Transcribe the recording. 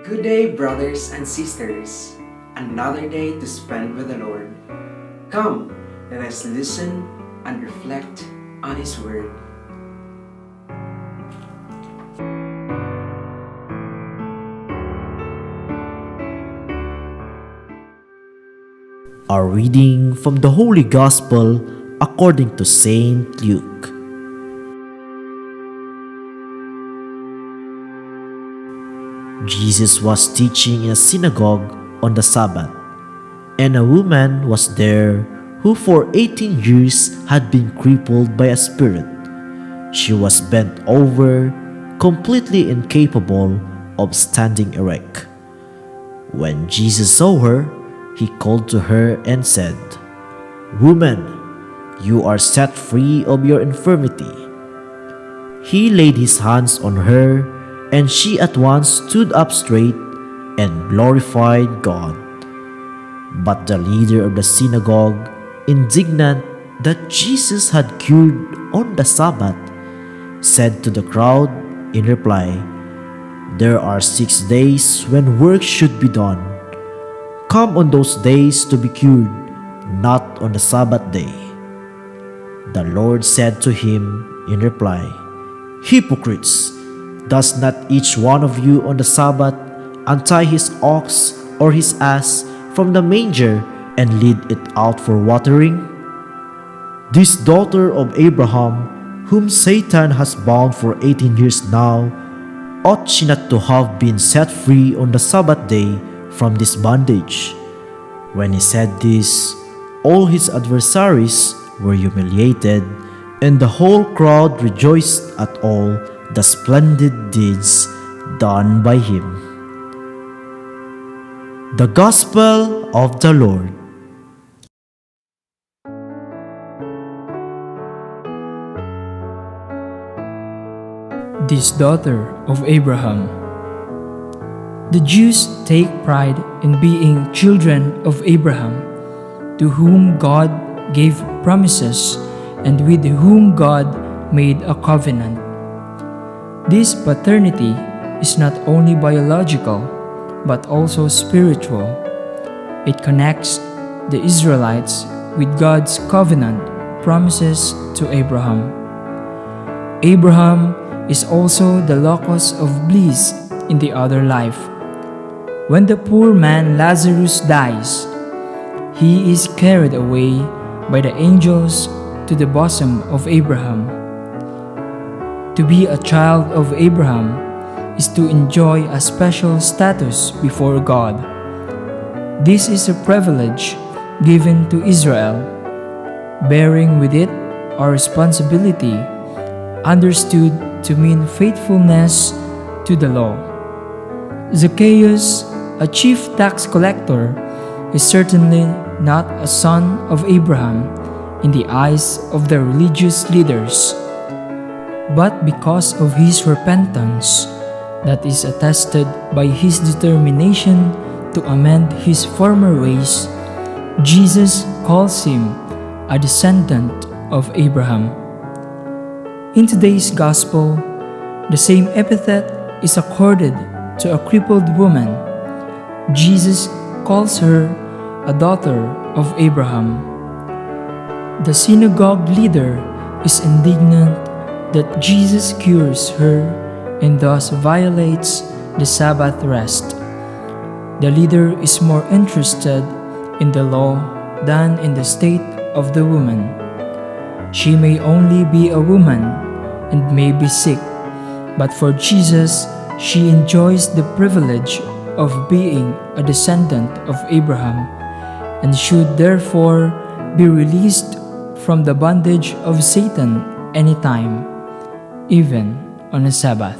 Good day, brothers and sisters. Another day to spend with the Lord. Come, let us listen and reflect on His Word. A reading from the Holy Gospel according to Saint Luke. Jesus was teaching in a synagogue on the Sabbath, and a woman was there who for 18 years had been crippled by a spirit. She was bent over, completely incapable of standing erect. When Jesus saw her, He called to her and said, "Woman, you are set free of your infirmity." He laid His hands on her, and she at once stood up straight and glorified God. But the leader of the synagogue, indignant that Jesus had cured on the Sabbath, said to the crowd in reply, "There are 6 days when work should be done. Come on those days to be cured, not on the Sabbath day." The Lord said to him in reply, "Hypocrites! Does not each one of you on the Sabbath untie his ox or his ass from the manger and lead it out for watering? This daughter of Abraham, whom Satan has bound for 18 years now, ought she not to have been set free on the Sabbath day from this bondage?" When he said this, all his adversaries were humiliated, and the whole crowd rejoiced at all the splendid deeds done by him. The Gospel of the Lord. This daughter of Abraham. The Jews take pride in being children of Abraham, to whom God gave promises and with whom God made a covenant. This paternity is not only biological, but also spiritual. It connects the Israelites with God's covenant promises to Abraham. Abraham is also the locus of bliss in the other life. When the poor man Lazarus dies, he is carried away by the angels to the bosom of Abraham. To be a child of Abraham is to enjoy a special status before God. This is a privilege given to Israel, bearing with it a responsibility understood to mean faithfulness to the law. Zacchaeus, a chief tax collector, is certainly not a son of Abraham in the eyes of the religious leaders, but because of his repentance, that is attested by his determination to amend his former ways, Jesus calls him a descendant of Abraham. In today's Gospel, the same epithet is accorded to a crippled woman. Jesus calls her a daughter of Abraham. The synagogue leader is indignant that Jesus cures her and thus violates the Sabbath rest. The leader is more interested in the law than in the state of the woman. She may only be a woman and may be sick, but for Jesus, she enjoys the privilege of being a descendant of Abraham and should therefore be released from the bondage of Satan anytime, even on a Sabbath.